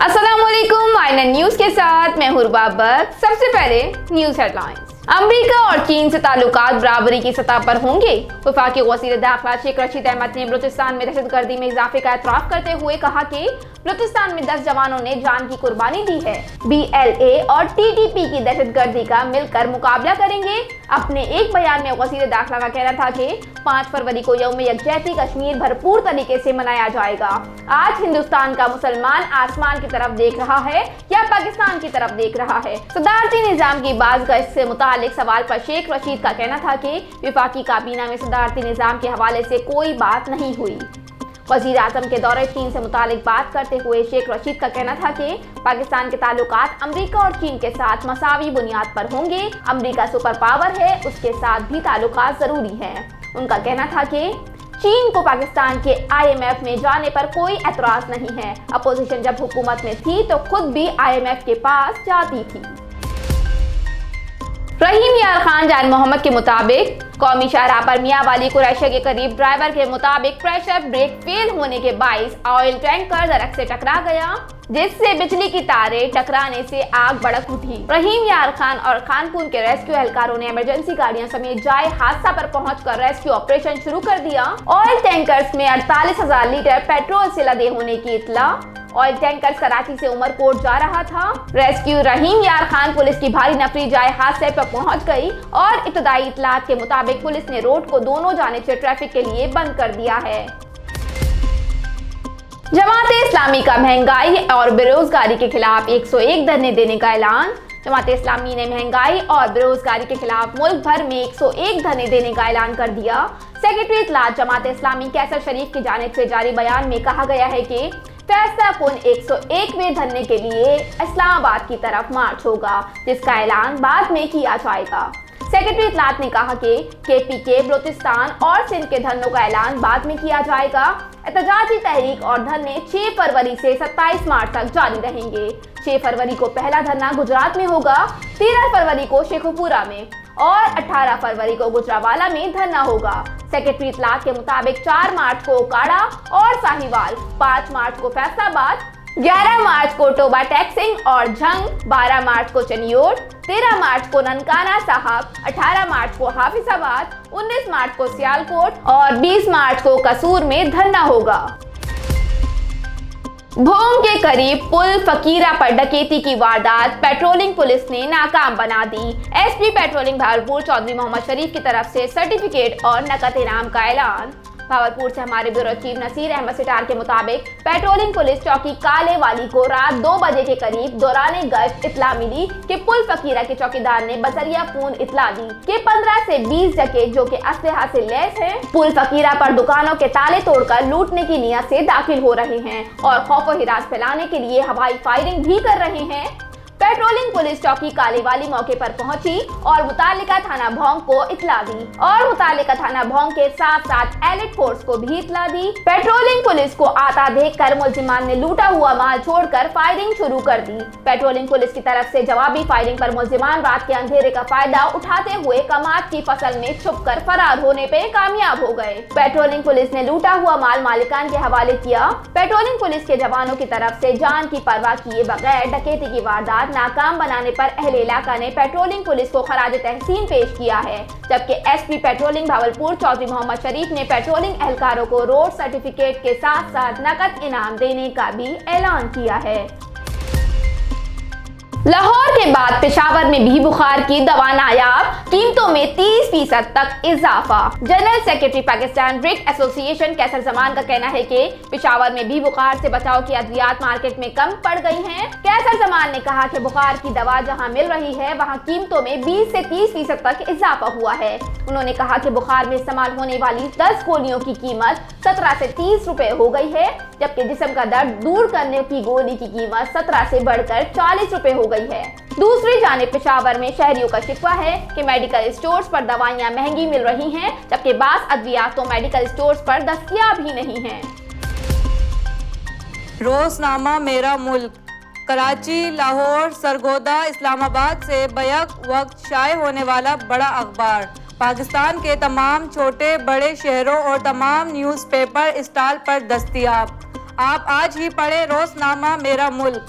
अस्सलामुअलैकुम, INN news के साथ मैं हुरबा बख्श। सबसे पहले न्यूज हेडलाइंस। अमेरिका और चीन से ताल्लुकात बराबरी की सतह पर होंगे। वफाकी वज़ीर दाखिला शेख रशीद अहमद ने बलूचिस्तान में दहशतगर्दी में इजाफे का एतराफ़ करते हुए कहा कि बलूचिस्तान में 10 जवानों ने जान की कुर्बानी दी है। BLA और TTP की दहशतगर्दी का मिलकर मुकाबला करेंगे। अपने एक बयान में वज़ीर दाखिला का कहना था कि 5 फरवरी को यौम यकजहती कश्मीर भरपूर तरीके से मनाया जाएगा। आज हिंदुस्तान का मुसलमान आसमान की तरफ देख रहा है या पाकिस्तान की तरफ देख रहा है। सदारती निजाम की बाज़गश्त से मुतालिक सवाल पर शेख रशीद का कहना था कि वफाकी काबीना में सदारती निजाम के हवाले से कोई बात नहीं हुई। वज़ीर आज़म के दौरे चीन से मुतालिक बात करते हुए शेख रशीद का कहना था कि पाकिस्तान के ताल्लुकात अमेरिका और चीन के साथ मसावी बुनियाद पर होंगे। अमेरिका सुपर पावर है, उसके साथ भी ताल्लुकात जरूरी है। उनका कहना था कि चीन को पाकिस्तान के IMF में जाने पर कोई एतराज नहीं है। अपोजिशन जब हुकूमत में थी तो खुद भी IMF के पास जाती थी। रहीम यार खान जान मोहम्मद के मुताबिक कौमी शाहराह पर मियांवाली कुरैशिया के करीब ड्राइवर के मुताबिक प्रेशर ब्रेक फेल होने के बाइस ऑयल टैंकर दरख्त से टकरा गया, जिससे बिजली की तारें टकराने से आग भड़क उठी। रहीम यार खान और खानपुर के रेस्क्यू एहलकारों ने इमरजेंसी गाड़ियां समेत जाए हादसा पर पहुंचकर रेस्क्यू ऑपरेशन शुरू कर दिया। ऑयल टैंकर्स में 48,000 लीटर पेट्रोल से लदे होने की इत्तला। ऑयल टैंकर कराची से उमरकोट जा रहा था। रेस्क्यू रहीम यार खान पुलिस की भारी नफरी जाए हादसे पर पहुंच गई और इब्तदाई इत्तलात के मुताबिक पुलिस ने रोड को दोनों जानिब से ट्रैफिक के लिए बंद कर दिया है। जमाते इस्लामी का महंगाई और बेरोजगारी के खिलाफ 101 धरने देने का ऐलान। जमाते इस्लामी ने महंगाई और बेरोजगारी के खिलाफ मुल्क भर में 101 धरने देने का ऐलान कर दिया। सेक्रेटरी इत्तलात जमाते इस्लामी कैसर शरीफ की जानिब से जारी बयान में कहा गया है कि फैसला कुन 101वें धरने के लिए इस्लामाबाद की तरफ मार्च होगा, जिसका ऐलान बाद में किया जाएगा। सेक्रेटरी इत्तलात ने कहा कि KPK बलूचिस्तान और सिंध के धरनों का ऐलान बाद में किया जाएगा। एहतजाजी तहरीक और धरने 6 फरवरी से 27 मार्च तक जारी रहेंगे। 6 फरवरी को पहला धरना गुजरात में होगा, 13 फरवरी को शेखुपुरा में और 18 फरवरी को गुजरावाला में धरना होगा। सेक्रेटरी इत्तलात के मुताबिक 4 मार्च को ओकाड़ा और साहिवाल, 5 मार्च को फैसलाबाद, 11 मार्च को टोबा टैक्सिंग और झंग, 12 मार्च को चनियोट, 13 मार्च को ननकाना साहब, 18 मार्च को हाफिजाबाद, 19 मार्च को सियालकोट और 20 मार्च को कसूर में धरना होगा। भोम के करीब पुल फकीरा पर डकैती की वारदात पेट्रोलिंग पुलिस ने नाकाम बना दी। SP पेट्रोलिंग भावलपुर चौधरी मोहम्मद शरीफ की तरफ से सर्टिफिकेट और नकद इनाम का ऐलान। भावलपुर से हमारे ब्यूरो चीफ नसीर अहमद सिटार के मुताबिक पेट्रोलिंग पुलिस चौकी काले वाली को रात 2 बजे के करीब दौरान गश्त इत्तला मिली कि पुल फकीरा के चौकीदार ने बसरिया फोन इत्तला दी कि 15 से 20 डकैत जो कि असलहा से लैस हैं, पुल फकीरा पर दुकानों के ताले तोड़कर लूटने की नियत से दाखिल हो रहे हैं और खौफ व हिरास फैलाने के लिए हवाई फायरिंग भी कर रहे हैं। पेट्रोलिंग पुलिस चौकी कालीवाली मौके पर पहुंची और मुतालिका थाना भोंग को इत्तला दी और मुतालिका थाना भोंग के साथ साथ एलिट फोर्स को भी इत्तला दी। पेट्रोलिंग पुलिस को आता देखकर मुलजिमान ने लूटा हुआ माल छोड़कर फायरिंग शुरू कर दी। पेट्रोलिंग पुलिस की तरफ से जवाबी फायरिंग पर मुलजिमान रात के अंधेरे का फायदा उठाते हुए कमात की फसल में छुपकर फरार होने पे कामयाब हो गए। पेट्रोलिंग पुलिस ने लूटा हुआ माल मालिकान के हवाले किया। पेट्रोलिंग पुलिस के जवानों की तरफ से जान की परवाह किए बगैर डकैती की वारदात नाकाम बनाने पर अहले इलाका ने पेट्रोलिंग पुलिस को खराज तहसीन पेश किया है, जबकि SP पेट्रोलिंग भावलपुर चौधरी मोहम्मद शरीफ ने पेट्रोलिंग एहलकारों को रोड सर्टिफिकेट के साथ साथ नकद इनाम देने का भी ऐलान किया है। लाहौर के बाद पेशावर में भी बुखार की दवा नायाब, कीमतों में 30% तक इजाफा। General secretary Pakistan brick association Qaiser Zaman का कहना है कि पेशावर में भी बुखार से बचाव की अद्वियात मार्केट में कम पड़ गई हैं। कैसर जमान ने कहा कि बुखार की दवा जहां मिल रही है वहां कीमतों में 20 से 30% तक इजाफा हुआ है। उन्होंने कहा कि बुखार में इस्तेमाल होने वाली 10 गोलियों की कीमत 17 से 30 रुपए हो गई है, जबकि जिस्म का दर्द दूर करने की गोली की कीमत 17 से बढ़कर 40 रुपए हो गई है। दूसरी जानिब पेशावर में शहरियों का शिकवा है कि मेडिकल स्टोर्स पर दवाइयां महंगी मिल रही हैं, जबकि बाज़ अद्वियात तो मेडिकल स्टोर्स पर दस्तयाब ही नहीं हैं। रोजनामा मेरा मुल्क कराची, लाहौर, सरगोदा, इस्लामाबाद से बैक वक्त शाये होने वाला बड़ा अखबार पाकिस्तान के तमाम छोटे बड़े शहरों और तमाम न्यूज़पेपर स्टॉल पर दस्तयाब। आप आज ही पढ़े रोजनामा मेरा मुल्क।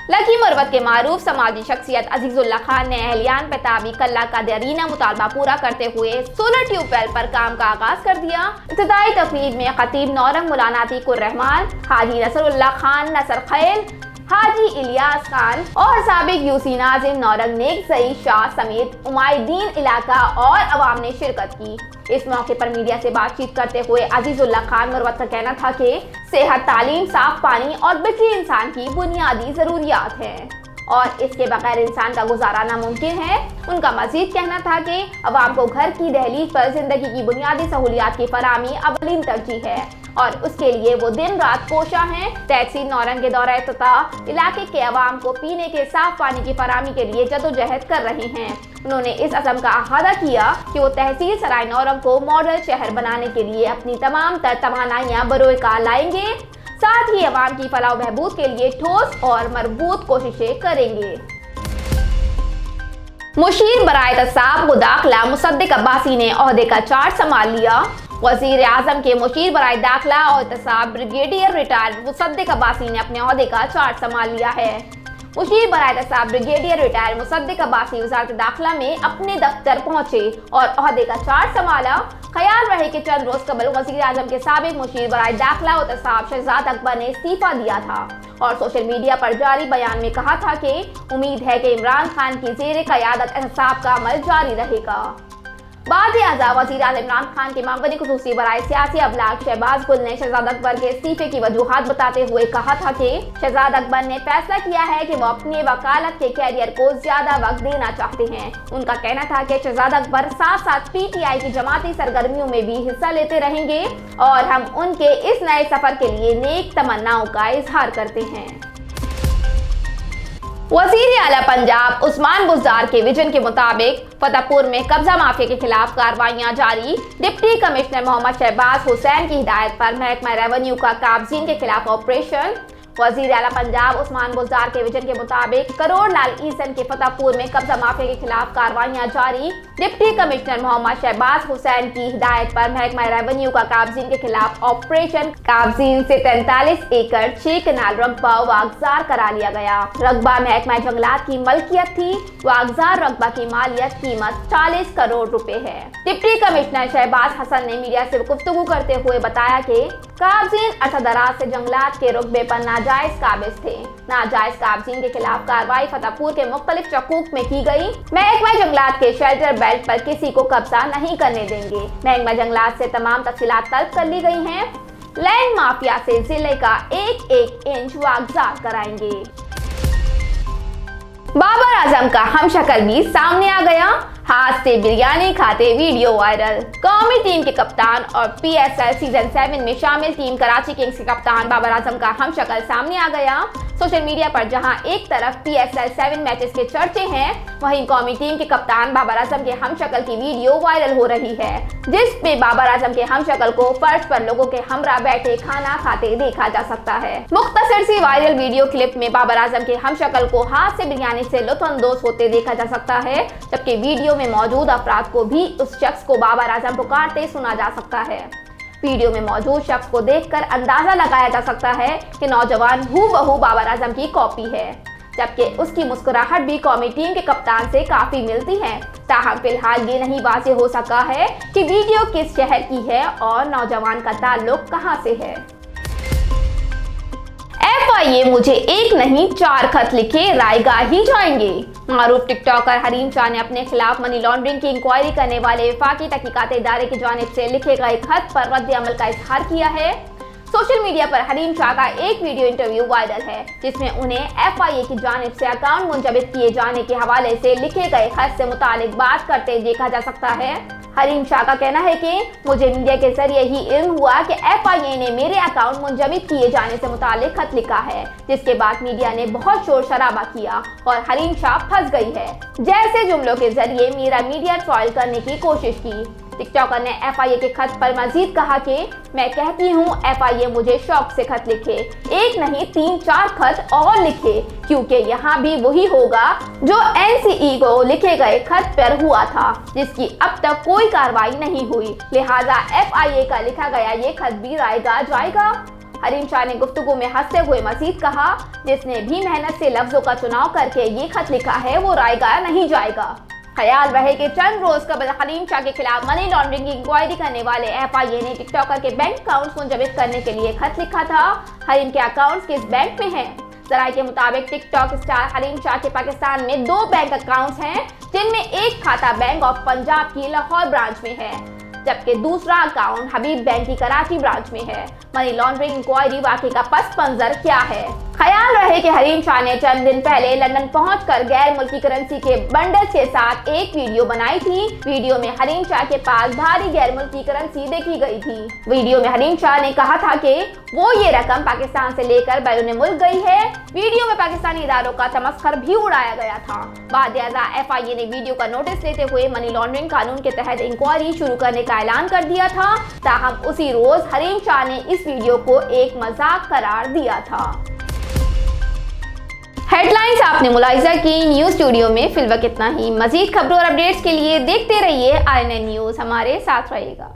लकी मरवत के मारूफ समाजी शख्सियत अजीजुल्ला खान ने अहलियान पेताबी कल्ला का देरीना मुतालबा पूरा करते हुए सोलर ट्यूबवेल पर काम का आगाज कर दिया। इब्तिदाई तकरीब में खतीब नौरंग मौलाना अतीकुर रहमान, हाजी नसरुल्लाह खान नसर खैल, हाजी इलियास खान और साबिक यूसी नाजिम नौरंग नेक सई शाह समेत उमायदीन इलाका और अवाम ने शिरकत की। इस मौके पर मीडिया से बातचीत करते हुए अजीजुल्ला खान मरवत का कहना था कि सेहत, तालीम, साफ पानी और बिजली इंसान की बुनियादी जरूरियात हैं और इसके बगैर इंसान का गुजारा नामुमकिन है। उनका मजीद कहना था कि अवाम को घर की दहलीज पर जिंदगी की बुनियादी सहूलियात की फराहमी अवलीन तरजीह है और उसके लिए वो दिन रात कोशा हैं। तहसील नौरंग के दौरा इफ्तिताह इलाके के अवाम को पीने के साफ पानी की फराहमी के लिए जदोजहद कर रहे हैं। उन्होंने इस अज़म का अहादा किया कि वो तहसील सराय नौरंग को मॉडल शहर बनाने के लिए अपनी तमाम तर तवानाइयाँ बरोए कार लाएंगे, साथ ही अवाम की फलाह बहबूद के लिए ठोस और मजबूत कोशिशें करेंगे। मुशीर बराए तसाब मुदाखला मुसद्दिक अब्बासी ने ओहदे का चार्ज संभाल लिया। वजीर आजम के मुशीर बराए दाखिला और तसाब ब्रिगेडियर रिटायर मुसद्दिक अब्बासी ने अपने ओहदे का चार्ज संभाल लिया है। मुशीर बराए तसाब ब्रिगेडियर रिटायर मुसद्दिक अब्बासी वज़ारत दाखिला में अपने दफ्तर पहुंचे और ओहदे का चार्ज संभाला। ख्याल रहे कि चंद रोज कबल वजीर आजम के साबिक मुशीर बराए दाखिला और तसाब शहजाद अकबर ने इस्तीफा दिया था और सोशल मीडिया पर जारी बयान में कहा था कि उम्मीद है कि इमरान खान की ज़ेरे क़यादत एहतसाब का अमल जारी रहेगा। बाद आज़ा वज़ीर आज़म इमरान खान के मामले खुसूसी बराए सियासी अबलाग शहबाज गुल ने शहजाद अकबर के इस्तीफे की वजूहात बताते हुए कहा था कि शहजाद अकबर ने फैसला किया है कि वो अपने वकालत के कैरियर को ज्यादा वक्त देना चाहते हैं। उनका कहना था कि शहजाद अकबर साथ साथ PTI की जमाती सरगर्मियों में भी हिस्सा लेते रहेंगे और हम उनके इस नए सफर के लिए नेक तमन्नाओं का इजहार करते हैं। वज़ीर आला पंजाब उस्मान बुज़दार के विजन के मुताबिक फतेहपुर में कब्जा माफिया के खिलाफ कार्रवाइयां जारी। डिप्टी कमिश्नर मोहम्मद शहबाज हुसैन की हिदायत पर महकमा रेवेन्यू का काबजीन के खिलाफ ऑपरेशन। वज़ीर आला पंजाब उस्मान बुज़दार के विजन के मुताबिक करोड़ लाल ईसन के फतेहपुर में कब्जा माफिया के खिलाफ कार्रवाइयां जारी। डिप्टी कमिश्नर मोहम्मद शहबाज हुसैन की हिदायत पर महकमा रेवेन्यू का काबजीन के खिलाफ ऑपरेशन। काबजीन से 43 एकड़ 6 कनाल रकबा वागजार करा लिया गया। रकबा महकमा जंगलात की मलकियत थी। वागजार रकबा की मालियत कीमत 40 करोड़ रुपए है। डिप्टी कमिश्नर शहबाज हसन ने मीडिया से गुफ्तगू करते हुए बताया कि काबजीन अरसा-दराज से जंगलात के रुकबे पर नाजायज काबिज थे। नाजायज काबजीन के खिलाफ कार्रवाई फतेहपुर के मुख्तलिफ चकूक में की गई। महकमा जंगलात के शेल्टर बेल्ट पर किसी को कब्जा नहीं करने देंगे। महकमा जंगलात से तमाम तफसीलात तलब कर ली गई हैं। लैंड माफिया से जिले का 1-1 इंच वागजार कराएंगे। बाबर आजम का हमशक्ल भी सामने आ गया। हाथ से बिरयानी खाते वीडियो वायरल। कौमी टीम के कप्तान और PSL सीजन 7 में शामिल टीम कराची किंग्स के कप्तान बाबर आजम का हमशक्ल सामने आ गया। सोशल मीडिया पर जहां एक तरफ PSL 7 मैचेस के चर्चे हैं, वहीं कौमी टीम के कप्तान बाबर आजम के हमशक्ल की वीडियो वायरल हो रही है, जिसमें बाबर आजम के हमशक्ल को फर्श पर लोगों के हमरा बैठे खाना खाते देखा जा सकता है। मुख्तसर सी वायरल वीडियो क्लिप में बाबर आजम के हमशक्ल को हाथ से बिरयानी से लुत्फानंदोज होते देखा जा सकता है, जबकि वीडियो में मौजूद अफराद को भी उस शख्स को बाबर आजम पुकारते सुना जा सकता है। वीडियो में मौजूद शख्स को देखकर अंदाजा लगाया जा सकता है कि नौजवान हूबहू बाबर आजम की कॉपी है, जबकि उसकी मुस्कुराहट भी कौमी टीम के कप्तान से काफी मिलती है। ताहम फिलहाल ये नहीं वाज़ेह हो सका है कि वीडियो किस शहर की है और नौजवान का ताल्लुक कहां से है। FIA मुझे एक नहीं 4 खत लिखे रायगाह ही जाएंगे। मारूफ टिकटॉकर हरीम शाह ने अपने खिलाफ मनी लॉन्ड्रिंग की इंक्वायरी करने वाले वफाकी तहकीकात इदारे की जानिब से लिखे गए खत पर रद्द अमल का इजहार किया है। सोशल मीडिया पर हरीम शाह का एक वीडियो इंटरव्यू वायरल है, जिसमें उन्हें FIA की जानिब से अकाउंट मुंजबित किए जाने के हवाले से लिखे गए खत से मुतालिक बात करते देखा जा सकता है। हरीम शाह का कहना है कि मुझे मीडिया के जरिए ही इल्म हुआ कि FIA ने मेरे अकाउंट मुंजबित किए जाने से मुतालिक खत लिखा है, जिसके बाद मीडिया ने बहुत शोर शराबा किया और हरीम शाह फंस गई है जैसे जुमलों के जरिए मेरा मीडिया ट्रायल करने की कोशिश की। टिकटॉकर ने FIA के खत पर मजीद कहा कि मैं कहती हूँ FIA मुझे शौक से खत लिखे, एक नहीं 3-4 खत और लिखे, क्योंकि यहाँ भी वही होगा जो NCE को लिखे गए खत पर हुआ था, जिसकी अब तक कोई कार्रवाई नहीं हुई। लिहाजा FIA का लिखा गया ये खत भी रायगा जाएगा। हरीम शाह ने गुफ्तगू में हंसते हुए मजीद कहा, जिसने भी मेहनत से लफ्जों का चुनाव करके ये खत लिखा है वो रायगा नहीं जाएगा। ख्याल रहे कि चंद रोज कबल हरीम शाह के खिलाफ मनी लॉन्ड्रिंग की इंक्वायरी करने वाले FIA ने टिकटॉकर के बैंक अकाउंट्स मुंजमद करने के लिए खत लिखा था। हरीम के अकाउंट्स किस बैंक में हैं? जराये के मुताबिक टिकटॉक स्टार हरीम शाह के पाकिस्तान में 2 बैंक अकाउंट्स हैं, जिनमें एक खाता बैंक ऑफ पंजाब की लाहौर ब्रांच में है, जबकि दूसरा अकाउंट हबीब बैंक की कराची ब्रांच में है। मनी लॉन्ड्रिंग इंक्वायरी वाकई का पस मंजर क्या है? ख्याल रहे कि हरीम शाह ने चंद दिन पहले लंदन पहुंचकर गैर मुल्की करेंसी के बंडल के साथ एक वीडियो बनाई थी। वीडियो में हरीम शाह के पास भारी गैर मुल्की करेंसी देखी गई थी। वीडियो में हरीम शाह ने कहा था कि वो ये रकम पाकिस्तान से लेकर बैरून मुल्क गई है। वीडियो में पाकिस्तानी इदारों का तमस्खर भी उड़ाया गया था। बादलियादा FIA ने वीडियो का नोटिस लेते हुए मनी लॉन्ड्रिंग कानून के तहत इंक्वायरी शुरू करने का ऐलान कर दिया था। ताहम उसी रोज हरीम शाह ने इस वीडियो को एक मजाक करार दिया था। हेडलाइंस आपने मुलाहिजा की। न्यूज स्टूडियो में फिलवक्त इतना ही। मजीद खबरों और अपडेट्स के लिए देखते रहिए INN न्यूज। हमारे साथ रहिएगा।